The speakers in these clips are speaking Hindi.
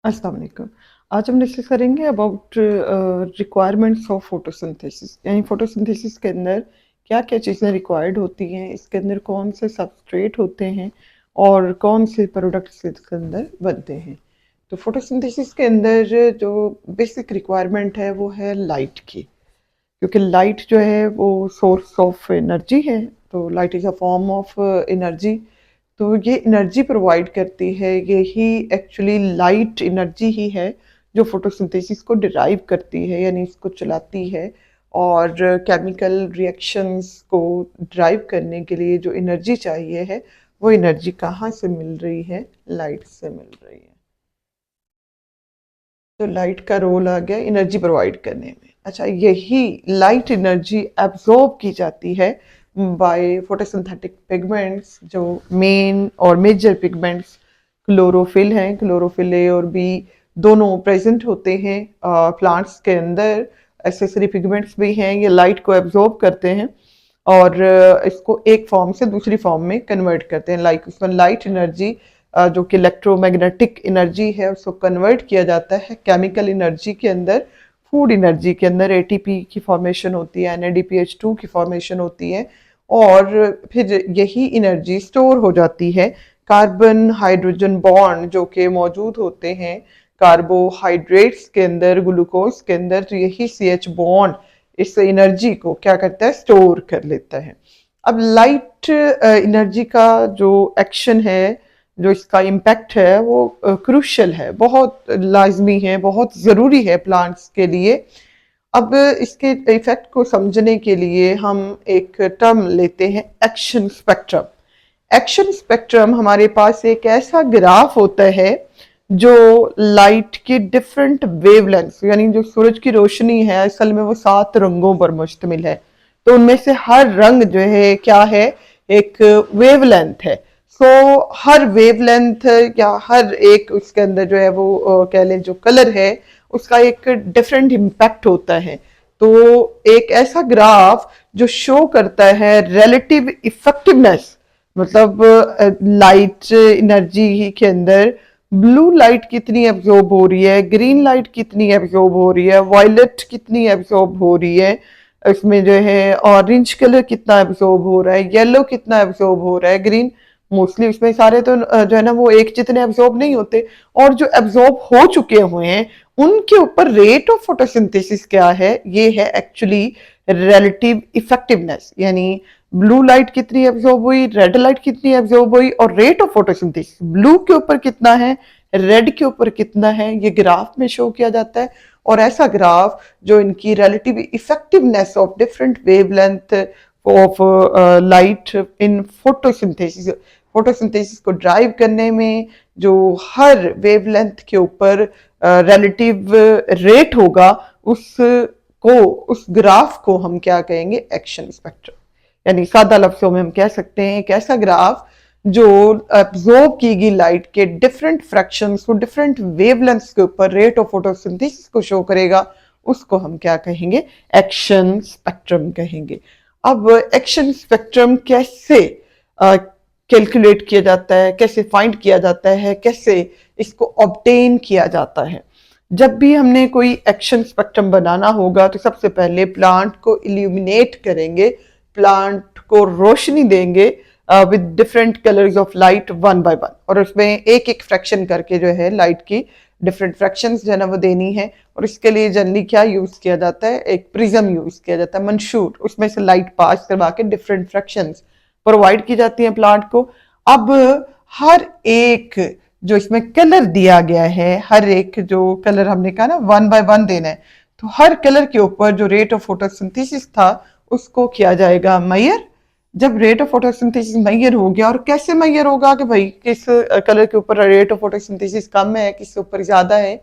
अस्सलाम वालेकुम। आज हम डिस्कस करेंगे अबाउट रिक्वायरमेंट्स ऑफ फोटोसिंथेसिस, यानी फोटोसिंथेसिस के अंदर क्या-क्या चीज़ें रिक्वायर्ड होती हैं, इसके अंदर कौन से सबस्ट्रेट होते हैं और कौन से प्रोडक्ट्स इसके अंदर बनते हैं। तो फोटोसिंथेसिस के अंदर जो बेसिक रिक्वायरमेंट है वो है लाइट की, क्योंकि लाइट जो है वो सोर्स ऑफ एनर्जी है। तो light is a form of energy. तो ये एनर्जी प्रोवाइड करती है, यही एक्चुअली लाइट एनर्जी ही है जो फोटोसिंथेसिस को डिराइव करती है, यानी इसको चलाती है। और केमिकल रिएक्शंस को ड्राइव करने के लिए जो एनर्जी चाहिए है, वो एनर्जी कहाँ से मिल रही है? लाइट से मिल रही है। तो लाइट का रोल आ गया एनर्जी प्रोवाइड करने में। अच्छा, यही लाइट एनर्जी एब्जॉर्ब की जाती है बाय फोटोसिंथेटिक पिगमेंट्स, जो मेन और मेजर पिगमेंट्स क्लोरोफिल हैं। क्लोरोफिल ए और बी दोनों प्रेजेंट होते हैं प्लांट्स के अंदर। एसेसरी पिगमेंट्स भी हैं, ये लाइट को एब्जॉर्ब करते हैं और इसको एक फॉर्म से दूसरी फॉर्म में कन्वर्ट करते हैं। लाइक उसमें लाइट एनर्जी जो कि इलेक्ट्रोमैग्नेटिक एनर्जी है, उसको कन्वर्ट किया जाता है केमिकल एनर्जी के अंदर। फूड एनर्जी के अंदर एटीपी की फॉर्मेशन होती है, NADPH2 की फॉर्मेशन होती है और फिर यही एनर्जी स्टोर हो जाती है कार्बन हाइड्रोजन बॉन्ड जो कि मौजूद होते हैं कार्बोहाइड्रेट्स के अंदर, ग्लूकोज के अंदर। तो यही CH बॉन्ड इस एनर्जी को क्या करता है? स्टोर कर लेता है। अब लाइट एनर्जी का जो एक्शन है, जो इसका इम्पैक्ट है, वो क्रूशल है, बहुत लाजमी है, बहुत ज़रूरी है प्लांट्स के लिए। अब इसके इफेक्ट को समझने के लिए हम एक टर्म लेते हैं, एक्शन स्पेक्ट्रम। एक्शन स्पेक्ट्रम हमारे पास एक ऐसा ग्राफ होता है जो लाइट के डिफरेंट वेवलेंथ, यानी जो सूरज की रोशनी है असल में वो 7 रंगों पर मुश्तमिल है। तो उनमें से हर रंग जो है क्या है? एक वेवलेंथ है। हर वेवलेंथ या हर एक उसके अंदर जो है वो कह लें जो कलर है उसका एक डिफरेंट इम्पैक्ट होता है। तो एक ऐसा ग्राफ जो शो करता है रिलेटिव इफेक्टिवनेस, मतलब लाइट एनर्जी के अंदर ब्लू लाइट कितनी एब्जॉर्ब हो रही है, ग्रीन लाइट कितनी एब्जॉर्ब हो रही है, वायलेट कितनी एब्जॉर्ब हो रही है, इसमें जो है ऑरेंज कलर कितना एब्जॉर्ब हो रहा है, येलो कितना एब्जॉर्ब हो रहा है, ग्रीन। मोस्टली उसमें सारे तो जो है ना वो एक जितने एब्जॉर्ब नहीं होते। और जो एब्जॉर्ब हो चुके हुए हैं उनके ऊपर रेट ऑफ फोटोसिंथेसिस क्या है? ये है एक्चुअली रिलेटिव इफेक्टिवनेस, यानी ब्लू लाइट कितनी एब्जॉर्ब हुई, रेड लाइट कितनी एब्जॉर्ब हुई और रेट ऑफ फोटोसिंथेसिस ब्लू के ऊपर कितना है, रेड के ऊपर कितना है, ये ग्राफ में शो किया जाता है। और ऐसा ग्राफ जो इनकी relative effectiveness of different wavelength of light in photosynthesis, photosynthesis को ड्राइव करने में जो हर वेवलेंथ के ऊपर रिलेटिव रेट होगा, उस ग्राफ को हम क्या कहेंगे? Action spectrum. यानी सादा लफ्जों में हम कह सकते हैं एक ऐसा ग्राफ जो एब्जॉर्ब की गई लाइट के डिफरेंट फ्रैक्शंस को डिफरेंट वेवलेंथ्स के ऊपर रेट ऑफ फोटोसिंथेसिस को शो करेगा, उसको हम क्या कहेंगे? एक्शन स्पेक्ट्रम कहेंगे। अब एक्शन स्पेक्ट्रम कैसे कैलकुलेट किया जाता है, कैसे फाइंड किया जाता है, कैसे इसको ऑब्टेन किया जाता है? जब भी हमने कोई एक्शन स्पेक्ट्रम बनाना होगा तो सबसे पहले प्लांट को इल्यूमिनेट करेंगे, प्लांट को रोशनी देंगे with different colours of light one by one, और उसमें एक एक फ्रैक्शन करके जो है लाइट की डिफरेंट फ्रैक्शंस जो है ना वो देनी है। और इसके लिए जनरली क्या यूज किया जाता है? एक प्रिज्म यूज किया जाता है, मंशूर, उसमें से लाइट पास करवा के डिफरेंट फ्रैक्शंस प्रोवाइड की जाती है प्लांट को। अब हर एक जो इसमें कलर दिया गया है, हर एक जो कलर हमने कहा ना वन बाय वन देना है, तो हर कलर के ऊपर जो रेट ऑफ फोटोसिंथेसिस था उसको किया जाएगा मैयर। जब रेट ऑफ फोटोसिंथेसिस मैयर हो गया, और कैसे मैयर होगा कि भाई किस कलर के ऊपर रेट ऑफ फोटोसिंथेसिस कम है, किस ऊपर ज्यादा है?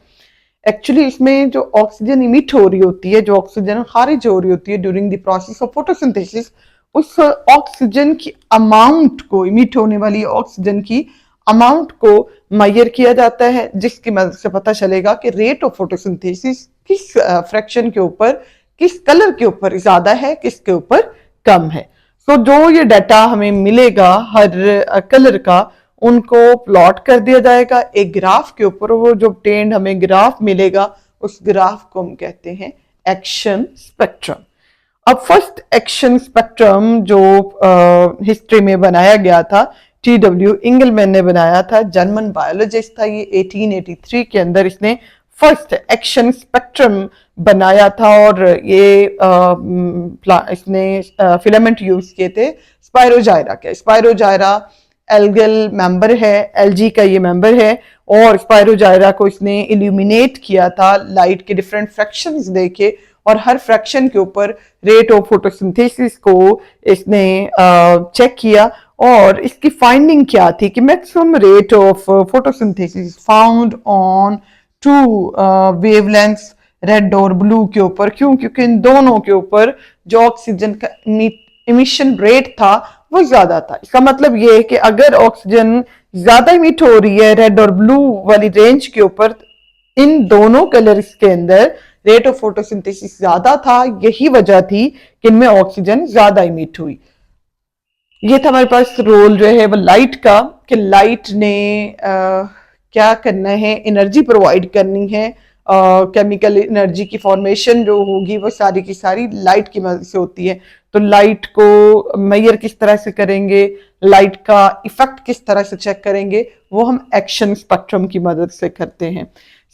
एक्चुअली इसमें जो ऑक्सीजन इमिट हो रही होती है, जो ऑक्सीजन खारिज हो रही होती है during the process of photosynthesis, उस ऑक्सीजन की अमाउंट को, इमिट होने वाली ऑक्सीजन की अमाउंट को मैयर किया जाता है, जिसकी मदद से पता चलेगा कि रेट ऑफ फोटोसिंथेसिस किस फ्रैक्शन के ऊपर, किस कलर के ऊपर ज्यादा है, किसके ऊपर कम है। जो ये डाटा हमें मिलेगा हर कलर का, उनको प्लॉट कर दिया जाएगा एक ग्राफ के ऊपर। वो जो obtained हमें ग्राफ मिलेगा उस ग्राफ को हम कहते हैं एक्शन स्पेक्ट्रम। अब फर्स्ट एक्शन स्पेक्ट्रम जो हिस्ट्री में बनाया गया था, T.W. इंगलमैन ने बनाया था, जर्मन बायोलॉजिस्ट था ये। 1883 के अंदर इसने फर्स्ट एक्शन स्पेक्ट्रम बनाया था और ये इसने फिलामेंट यूज किए थे स्पायरोजायरा के। स्पायरोजायरा एल्गल मेंबर है, एलजी का ये मेंबर है, और स्पायरोजायरा को इसने इल्यूमिनेट किया था लाइट के डिफरेंट फ्रैक्शंस देके, और हर फ्रैक्शन के ऊपर रेट ऑफ फोटोसिंथेसिस को इसने चेक किया। और इसकी फाइंडिंग क्या थी कि maximum rate of photosynthesis found on two wavelengths, red और ब्लू के ऊपर। क्यों? क्योंकि इन दोनों के ऊपर जो ऑक्सीजन का इमिशन रेट था वो ज्यादा था। इसका मतलब ये है कि अगर ऑक्सीजन ज्यादा इमिट हो रही है रेड और ब्लू वाली रेंज के ऊपर, इन दोनों कलर्स के अंदर रेट ऑफ फोटोसिंथेसिस ज्यादा था। यही वजह थी कि इनमें ऑक्सीजन ज्यादा इमिट हुई। ये था हमारे पास रोल जो है वो लाइट का, कि लाइट ने क्या करना है, एनर्जी प्रोवाइड करनी है। केमिकल एनर्जी की फॉर्मेशन जो होगी वो सारी की सारी लाइट की मदद से होती है। तो लाइट को मेजर किस तरह से करेंगे, लाइट का इफेक्ट किस तरह से चेक करेंगे, वो हम एक्शन स्पेक्ट्रम की मदद से करते हैं।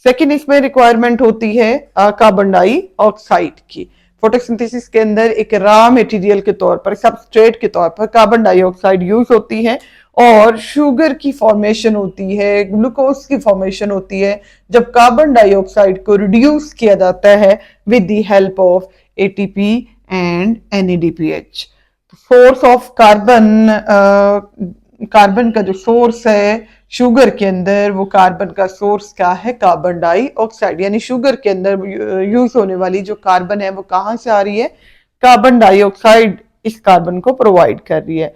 सेकेंड इसमें रिक्वायरमेंट होती है कार्बन डाइऑक्साइड की। फोटोसिंथेसिस के अंदर एक रॉ मटेरियल के तौर पर, सबस्ट्रेट के तौर पर कार्बन डाइऑक्साइड यूज होती है, और शुगर की फॉर्मेशन होती है, ग्लूकोज की फॉर्मेशन होती है जब कार्बन डाइऑक्साइड को रिड्यूस किया जाता है with the help of ATP and NADPH। Source of carbon, carbon का जो सोर्स है शुगर के अंदर, वो कार्बन का सोर्स क्या है, कार्बन डाइऑक्साइड। यानी शुगर के अंदर यूज होने वाली जो कार्बन है वो कहाँ से आ रही है, कार्बन डाइऑक्साइड इस कार्बन को प्रोवाइड कर रही है।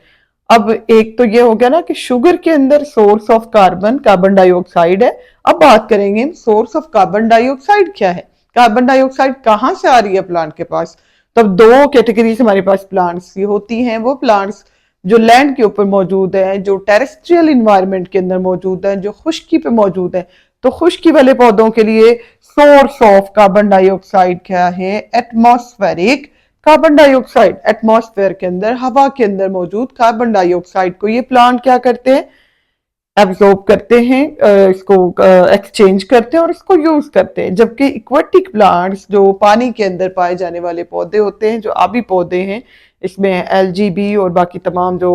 अब एक तो ये हो गया ना कि शुगर के अंदर source of carbon carbon dioxide है। अब बात करेंगे सोर्स ऑफ कार्बन डाइऑक्साइड क्या है, कार्बन डाइऑक्साइड कहाँ से आ रही है प्लांट के पास। तब दो कैटेगरीज हमारे पास प्लांट्स की होती हैं। वो प्लांट्स जो लैंड के ऊपर मौजूद है, जो टेरेस्ट्रियल इन्वायरमेंट के अंदर मौजूद है, जो खुश्की पे मौजूद है। तो खुश्की वाले पौधों के लिए सोर्स ऑफ कार्बन डाइऑक्साइड क्या है, एटमॉस्फेरिक कार्बन डाइऑक्साइड। एटमॉस्फेयर के अंदर, हवा के अंदर मौजूद कार्बन डाइऑक्साइड को ये प्लांट क्या करते हैं, एब्जॉर्ब करते हैं, इसको एक्सचेंज करते हैं और इसको यूज करते हैं। जबकि इक्वेटिक प्लांट्स जो पानी के अंदर पाए जाने वाले पौधे होते हैं, जो आबी पौधे हैं, इसमें एलजीबी और बाकी तमाम जो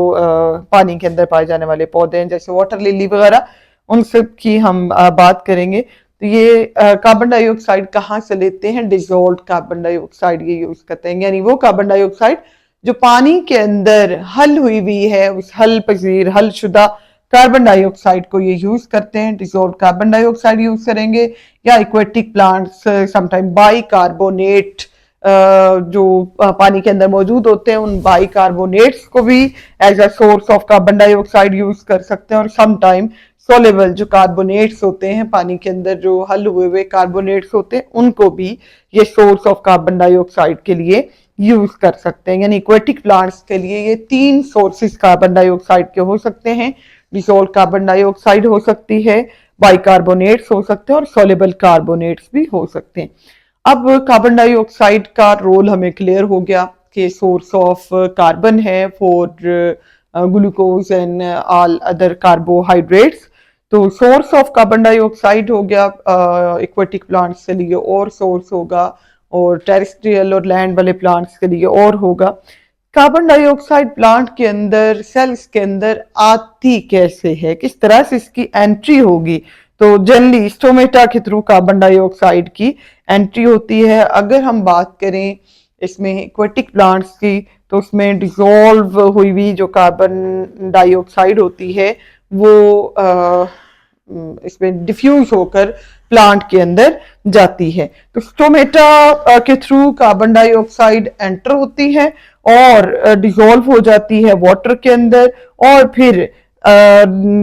पानी के अंदर पाए जाने वाले पौधे हैं जैसे वाटर लिली वगैरह, उन सब की हम बात करेंगे। तो ये कार्बन डाइऑक्साइड कहाँ से लेते हैं, डिजोल्व कार्बन डाइऑक्साइड ये यूज करते हैं। यानी वो कार्बन डाइऑक्साइड जो पानी के अंदर हल हुई हुई है, उस हल पजीर हल शुदा कार्बन डाइऑक्साइड को ये यूज करते हैं, डिजोल्व कार्बन डाइऑक्साइड यूज करेंगे। या इक्वेटिक प्लांट्स समटाइम बाइकार्बोनेट जो पानी के अंदर मौजूद होते हैं, उन बाइकार्बोनेट्स को भी as a source of carbon dioxide use कर सकते हैं। और समटाइम सोलेबल जो कार्बोनेट्स होते हैं, पानी के अंदर जो हल हुए हुए कार्बोनेट्स होते हैं, उनको भी ये सोर्स ऑफ कार्बन डाइऑक्साइड के लिए यूज कर सकते हैं। यानी इक्वेटिक प्लांट्स के लिए ये तीन सोर्सेस कार्बन डाइऑक्साइड के हो सकते हैं। डिसॉल्व कार्बन डाइऑक्साइड हो सकती है, बाइकार्बोनेट्स हो सकते हैं, और सोलेबल कार्बोनेट्स भी हो सकते हैं। अब कार्बन डाइऑक्साइड का रोल हमें क्लियर हो गया कि सोर्स ऑफ कार्बन है for glucose and all other carbohydrates. तो सोर्स ऑफ कार्बन डाइऑक्साइड हो गया इक्वेटिक प्लांट्स के लिए, और सोर्स होगा, और टेरेस्ट्रियल और लैंड वाले प्लांट्स के लिए और होगा। कार्बन डाइऑक्साइड प्लांट के अंदर, सेल्स के अंदर आती कैसे है, किस तरह से इसकी एंट्री होगी। तो जनरली स्टोमेटा के थ्रू कार्बन डाइऑक्साइड की एंट्री होती है। अगर हम बात करें इसमें इक्वेटिक प्लांट्स की, तो उसमें डिसॉल्व हुई हुई जो कार्बन डाइऑक्साइड होती है वो इसमें डिफ्यूज होकर प्लांट के अंदर जाती है। तो स्टोमेटा के थ्रू कार्बन डाइऑक्साइड एंटर होती है और डिसॉल्व हो जाती है वाटर के अंदर, और फिर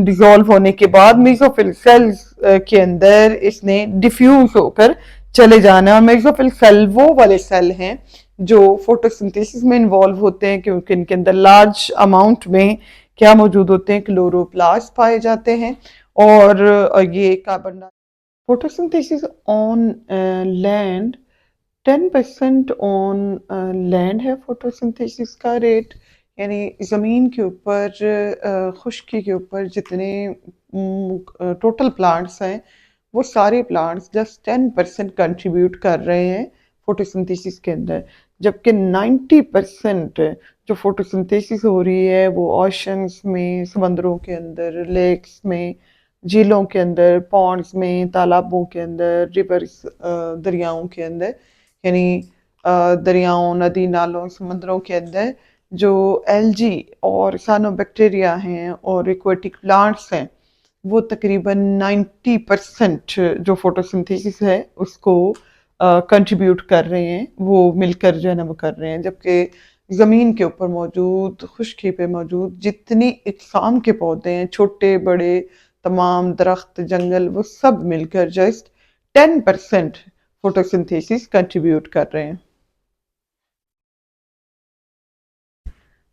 डिसॉल्व होने के बाद मेसोफिल सेल्स के अंदर इसने डिफ्यूज होकर चले जाना है। मेसोफिल सेल वो वाले सेल हैं जो फोटोसिंथेसिस में इन्वॉल्व होते हैं, क्योंकि इनके अंदर लार्ज अमाउंट में क्या मौजूद होते हैं? क्लोरोप्लास्ट पाए जाते हैं। और ये carbon photosynthesis on land 10% on land है फोटोसिंथेसिस का रेट, यानी ज़मीन के ऊपर खुश्की के ऊपर जितने टोटल प्लांट्स हैं वो सारे प्लांट्स जस्ट 10% कंट्रीब्यूट कर रहे हैं फोटोसिंथेसिस के अंदर, जबकि 90% जो फोटोसिंथेसिस हो रही है वो ओशंस में, समंदरों के अंदर, लेक्स में, झीलों के अंदर, पॉन्ड्स में, तालाबों के अंदर, रिवर्स, दरियाओं के अंदर, यानी दरियाओं, नदी नालों, समुद्रों के अंदर जो एल्जी और साइनोबैक्टीरिया हैं और एक्वेटिक प्लांट्स हैं वो तकरीबन 90% जो फोटोसिंथेसिस है उसको कंट्रीब्यूट कर रहे हैं, वो मिलकर जो है ना वो कर रहे हैं। जबकि ज़मीन के ऊपर मौजूद, खुश्की पे मौजूद जितनी इकसाम के पौधे हैं, छोटे बड़े तमाम दरख्त, जंगल, वो सब मिलकर जस्ट 10% फोटोसिंथेसिस कंट्रीब्यूट कर रहे हैं।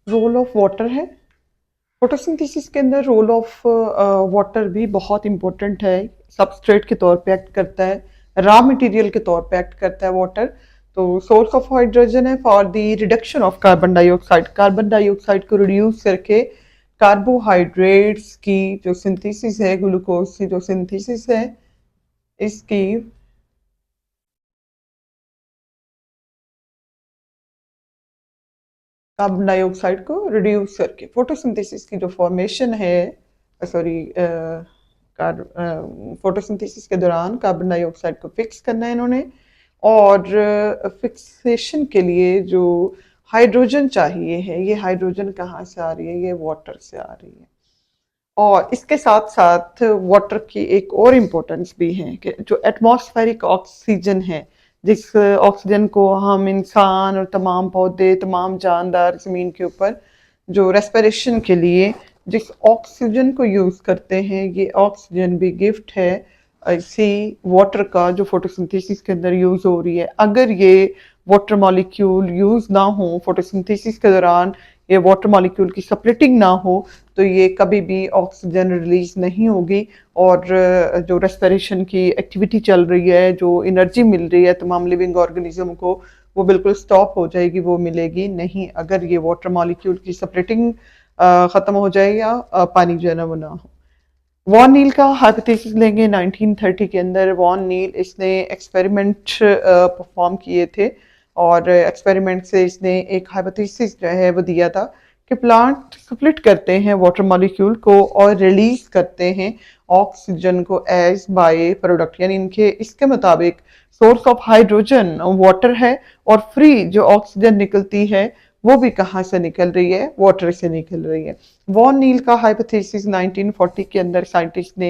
रोल ऑफ वाटर है फोटोसिंथेसिस के अंदर। रोल ऑफ वाटर भी बहुत इंपॉर्टेंट है। सबस्ट्रेट के तौर पे एक्ट करता है, रॉ मटेरियल के तौर पे एक्ट करता है वाटर। तो सोर्स ऑफ हाइड्रोजन है for the reduction of carbon dioxide, carbon dioxide को रिड्यूस करके कार्बोहाइड्रेट्स की जो सिंथेसिस है, ग्लूकोज की जो सिंथेसिस है, इसकी कार्बन डाइऑक्साइड को रिड्यूस करके फोटोसिंथेसिस की जो फॉर्मेशन है, सॉरी, फोटोसिंथेसिस के दौरान कार्बन डाइऑक्साइड को फिक्स करना है इन्होंने। और फिक्सेशन के लिए जो हाइड्रोजन चाहिए है, ये हाइड्रोजन कहाँ से आ रही है? ये वाटर से आ रही है। और इसके साथ साथ वाटर की एक और इम्पोर्टेंस भी है कि जो एटमॉस्फेरिक ऑक्सीजन है, जिस ऑक्सीजन को हम इंसान और तमाम पौधे, तमाम जानदार ज़मीन के ऊपर जो रेस्पिरेशन के लिए जिस ऑक्सीजन को यूज़ करते हैं, ये ऑक्सीजन भी गिफ्ट है इसी वाटर का जो फोटोसिंथेसिस के अंदर यूज़ हो रही है। अगर ये वाटर मॉलिक्यूल यूज़ ना हो फोटोसिंथेसिस के दौरान, ये वाटर मॉलिक्यूल की स्प्लिटिंग ना हो, तो ये कभी भी ऑक्सीजन रिलीज नहीं होगी और जो रेस्पिरेशन की एक्टिविटी चल रही है, जो एनर्जी मिल रही है तमाम लिविंग ऑर्गेनिज्म को, वो बिल्कुल स्टॉप हो जाएगी, वो मिलेगी नहीं अगर ये वाटर मॉलिक्यूल की स्प्लिटिंग ख़त्म हो जाए या पानी जो है ना वो ना हो। वॉन नील का हाइपोथेसिस लेंगे 1930 के अंदर। वॉन नील इसने एक्सपेरिमेंट परफॉर्म किए थे और एक्सपेरिमेंट से इसने एक हाइपोथेसिस जो है वो दिया था कि प्लांट स्प्लिट करते हैं वाटर मॉलिक्यूल को और रिलीज करते हैं ऑक्सीजन को एज बाय प्रोडक्ट, यानी इनके इसके मुताबिक सोर्स ऑफ हाइड्रोजन वाटर है और फ्री जो ऑक्सीजन निकलती है वो भी कहाँ से निकल रही है? वाटर से निकल रही है। वॉन नील का हाइपोथेसिस 1940 के अंदर साइंटिस्ट ने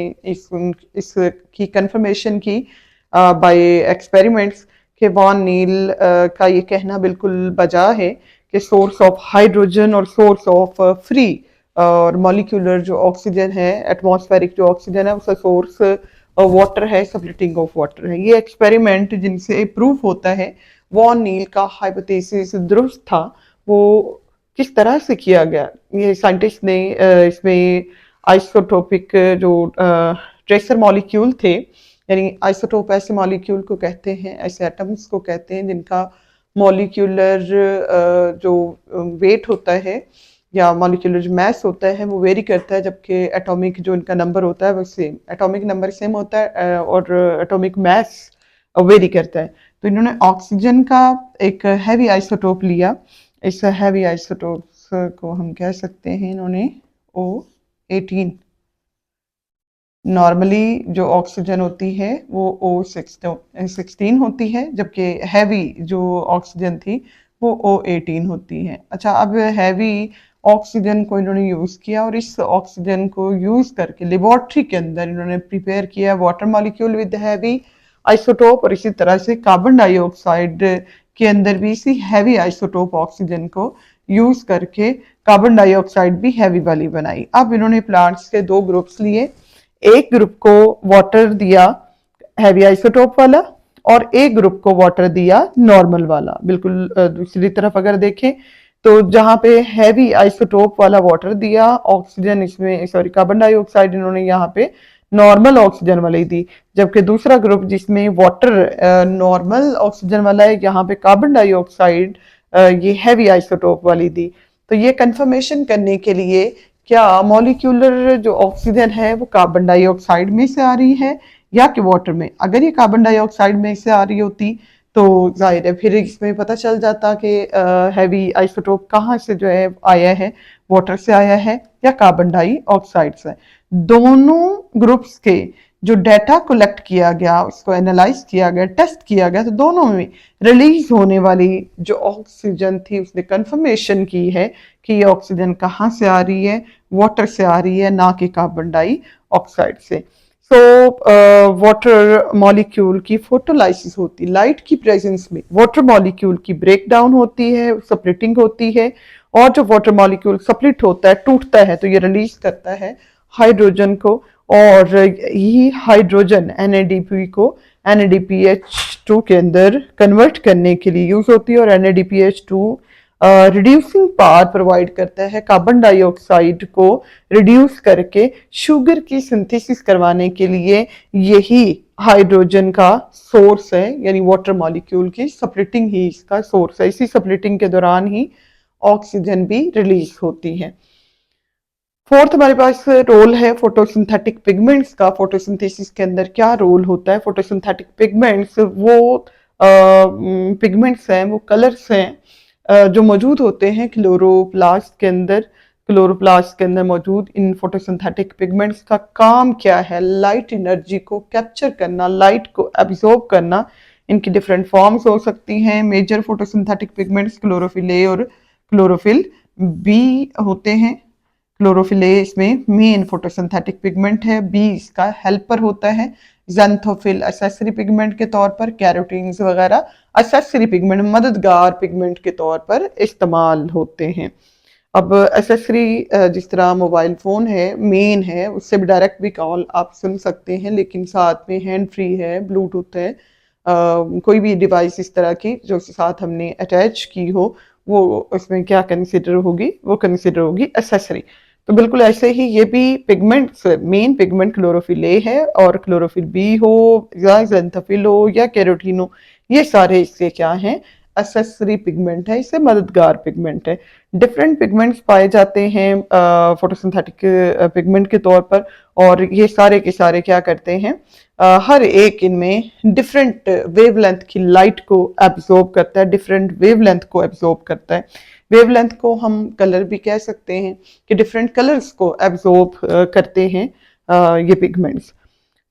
इसकी कंफर्मेशन की बाय एक्सपेरिमेंट्स कि वॉन नील का ये कहना बिल्कुल बजा है कि सोर्स ऑफ हाइड्रोजन और सोर्स ऑफ फ्री और मॉलिक्यूलर जो ऑक्सीजन है, एटमॉस्फेरिक जो ऑक्सीजन है, उसका सोर्स वाटर है, स्प्लिटिंग ऑफ वाटर है। ये एक्सपेरिमेंट जिनसे प्रूफ होता है वॉन नील का हाइपोथेसिस दुरुस्त था, वो किस तरह से किया गया? ये साइंटिस्ट ने इसमें आइसोटोपिक जो ट्रेसर मॉलिक्यूल थे, यानी आइसोटोप ऐसे मॉलिक्यूल को कहते हैं, ऐसे एटम्स को कहते हैं जिनका मॉलिक्यूलर जो वेट होता है या मॉलिक्यूलर जो मैस होता है वो वेरी करता है, जबकि एटॉमिक जो इनका नंबर होता है वो सेम, एटॉमिक नंबर सेम होता है और एटॉमिक मैस वेरी करता है। तो इन्होंने ऑक्सीजन का एक हैवी आइसोटोप लिया। इस हैवी आइसोटोप्स को हम कह सकते हैं इन्होंने O18। नॉर्मली जो ऑक्सीजन होती है वो O16 होती है, जबकि हैवी जो ऑक्सीजन थी वो O18 होती है। अच्छा, अब हैवी ऑक्सीजन को इन्होंने यूज़ किया और इस ऑक्सीजन को यूज़ करके लेबॉर्ट्री के अंदर इन्होंने प्रिपेयर किया water molecule with heavy isotope, और इसी तरह से कार्बन डाइऑक्साइड के अंदर भी इसी हैवी आइसोटोप ऑक्सीजन को यूज़ करके कार्बन डाइऑक्साइड भी हैवी वाली बनाई। अब इन्होंने प्लांट्स के दो ग्रुप्स लिए, एक ग्रुप को वाटर दिया हैवी आइसोटोप वाला और एक ग्रुप को वाटर दिया नॉर्मल वाला। बिल्कुल दूसरी तरफ अगर देखें तो जहाँ पे हैवी आइसोटोप वाला वाटर दिया, ऑक्सीजन इसमें सॉरी कार्बन डाइऑक्साइड इन्होंने यहाँ पे नॉर्मल ऑक्सीजन वाली दी, जबकि दूसरा ग्रुप जिसमें वाटर नॉर्मल ऑक्सीजन वाला है, यहाँ पे कार्बन डाइऑक्साइड ये हैवी आइसोटोप वाली दी। तो ये कंफर्मेशन करने के लिए क्या मॉलिक्यूलर जो ऑक्सीजन है वो कार्बन डाइऑक्साइड में से आ रही है या कि वाटर में। अगर ये कार्बन डाइऑक्साइड में से आ रही होती तो जाहिर है फिर इसमें पता चल जाता कि हैवी आइसोटोप कहाँ से जो है आया है, वाटर से आया है या कार्बन डाइऑक्साइड से। दोनों ग्रुप्स के जो डाटा कलेक्ट किया गया, उसको एनालाइज किया गया, टेस्ट किया गया, तो दोनों में रिलीज होने वाली जो ऑक्सीजन थी उसने कंफर्मेशन की है कि ये ऑक्सीजन कहाँ से आ रही है, वाटर से आ रही है, ना कि कार्बन डाइऑक्साइड से। सो वाटर मॉलिक्यूल की फोटोलाइसिस होती, लाइट की प्रेजेंस में वाटर मॉलिक्यूल की ब्रेक डाउन होती है, सप्लिटिंग होती है, और जो वाटर मॉलिक्यूल सप्लिट होता है, टूटता है, तो ये रिलीज करता है हाइड्रोजन को, और यही हाइड्रोजन NADP को NADPH2 के अंदर कन्वर्ट करने के लिए यूज होती है, और NADPH2 रिड्यूसिंग पावर प्रोवाइड करता है कार्बन डाइऑक्साइड को रिड्यूस करके शुगर की सिंथेसिस करवाने के लिए। यही हाइड्रोजन का सोर्स है, यानी वाटर मॉलिक्यूल की सप्लिटिंग ही इसका सोर्स है। इसी सप्लिटिंग के दौरान ही ऑक्सीजन भी रिलीज होती है। फोर्थ हमारे पास रोल है फोटोसिंथेटिक पिगमेंट्स का। फोटोसिंथेसिस के अंदर क्या रोल होता है? फोटोसिंथेटिक पिगमेंट्स वो पिगमेंट्स हैं, वो कलर्स हैं जो मौजूद होते हैं क्लोरोप्लास्ट के अंदर। क्लोरोप्लास्ट के अंदर मौजूद इन फोटोसिंथेटिक पिगमेंट्स का काम क्या है? लाइट एनर्जी को कैप्चर करना, लाइट को एब्जॉर्ब करना। इनकी डिफरेंट फॉर्म्स हो सकती हैं। Major photosynthetic pigments chlorophyll A और क्लोरोफिल बी होते हैं। क्लोरोफिल ए इसमें मेन फोटोसिंथेटिक पिगमेंट है, बी इसका हेल्पर होता है, ज़ैंथोफिल एसेसरी पिगमेंट के तौर पर, कैरोटीन्स वगैरह एसेसरी पिगमेंट, मददगार पिगमेंट के तौर पर इस्तेमाल होते हैं। अब एसेसरी जिस तरह मोबाइल फ़ोन है, मेन है, उससे भी डायरेक्ट भी कॉल आप सुन सकते हैं, लेकिन साथ में हैंड फ्री है, ब्लूटूथ है, कोई भी डिवाइस इस तरह की जो साथ हमने अटैच की हो, वो उसमें क्या कंसिडर होगी? वो कंसिडर होगी एसेसरी। तो बिल्कुल ऐसे ही ये भी pigments, main pigment chlorophyll A है, और क्लोरोफिल बी हो या ज़ैंथोफिल हो या कैरोटीन हो, ये सारे इसके क्या हैं? एसेसरी पिगमेंट है, इससे मददगार पिगमेंट है। डिफरेंट पिगमेंट्स पाए जाते हैं फोटोसिंथेटिक पिगमेंट के तौर पर, और ये सारे के सारे क्या करते हैं? हर एक इनमें डिफरेंट वेवलेंथ की लाइट को एब्जॉर्ब करता है, डिफरेंट वेवलेंथ को एब्जॉर्ब करता है। वेवलेंथ को हम कलर भी कह सकते हैं कि डिफरेंट कलर्स को एब्जॉर्ब करते हैं ये पिगमेंट्स।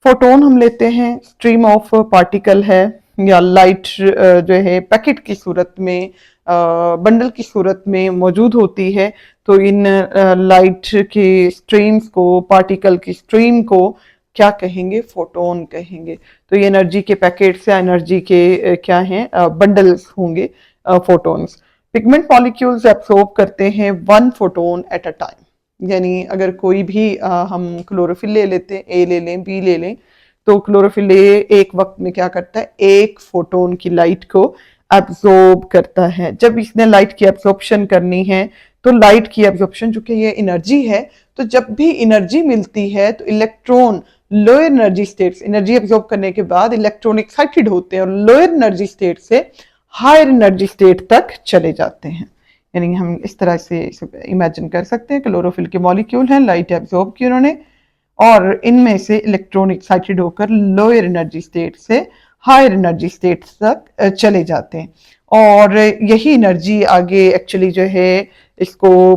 फोटोन हम लेते हैं, स्ट्रीम ऑफ पार्टिकल है, या लाइट जो है पैकेट की सूरत में, बंडल की सूरत में मौजूद होती है। तो इन लाइट के स्ट्रीम्स को, पार्टिकल की स्ट्रीम को क्या कहेंगे? फोटोन कहेंगे। तो ये एनर्जी के पैकेट्स या एनर्जी के क्या हैं? बंडल्स होंगे फोटोन्स। पिगमेंट मॉलिक्यूल्स एब्सॉर्ब करते हैं 1 फोटोन एट अ टाइम। यानी अगर कोई भी हम क्लोरोफिल ले लेते हैं, ए ले लें, बी ले लें, तो क्लोरोफिल ए एक वक्त में क्या करता है? 1 फोटोन की लाइट को एब्जॉर्ब करता है। जब इसने लाइट की एब्जॉर्प्शन करनी है, तो लाइट की एब्जॉर्प्शन, चूंकि ये एनर्जी है, तो जब भी एनर्जी मिलती है तो electron lower energy state, energy absorb करने के बाद इलेक्ट्रॉन एक्साइटेड होते हैं और लोअर एनर्जी स्टेट से हायर एनर्जी स्टेट तक चले जाते हैं। यानी हम इस तरह से इमेजिन कर सकते हैं, क्लोरोफिल के मॉलिक्यूल हैं, लाइट एब्जॉर्ब की उन्होंने, और इनमें से इलेक्ट्रॉन एक्साइटेड होकर लोअर एनर्जी स्टेट से हायर एनर्जी स्टेट तक चले जाते हैं। और यही एनर्जी आगे एक्चुअली जो है इसको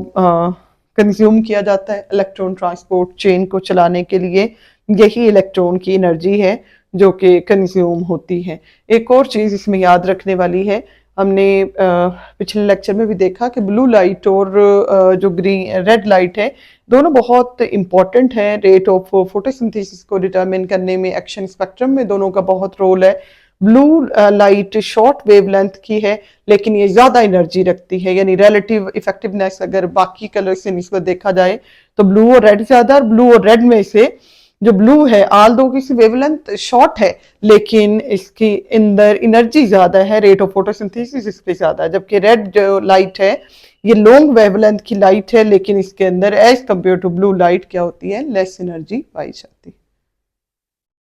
कंज्यूम किया जाता है इलेक्ट्रॉन ट्रांसपोर्ट चेन को चलाने के लिए। यही इलेक्ट्रॉन की एनर्जी है जो कि कंज्यूम होती है। एक और चीज़ इसमें याद रखने वाली है, हमने पिछले लेक्चर में भी देखा कि ब्लू लाइट और जो ग्रीन रेड लाइट है, दोनों बहुत इंपॉर्टेंट है रेट ऑफ फोटोसिंथेसिस को डिटरमिन करने में। एक्शन स्पेक्ट्रम में दोनों का बहुत रोल है। ब्लू लाइट शॉर्ट वेवलेंथ की है, लेकिन ये ज़्यादा एनर्जी रखती है, यानी रिलेटिव इफेक्टिवनेस अगर बाकी कलर से निस्बत देखा जाए तो ब्लू और रेड ज़्यादा, और ब्लू और रेड में से जो ब्लू है, आल दो की वेवलेंथ शॉर्ट है, लेकिन इसकी अंदर एनर्जी ज्यादा है, रेट ऑफ फोटोसिंथेसिस इस पे ज्यादा है। जबकि रेड जो लाइट है ये लॉन्ग वेवलेंथ की लाइट है, लेकिन इसके अंदर as compare to blue light क्या होती है, लेस एनर्जी पाई जाती है।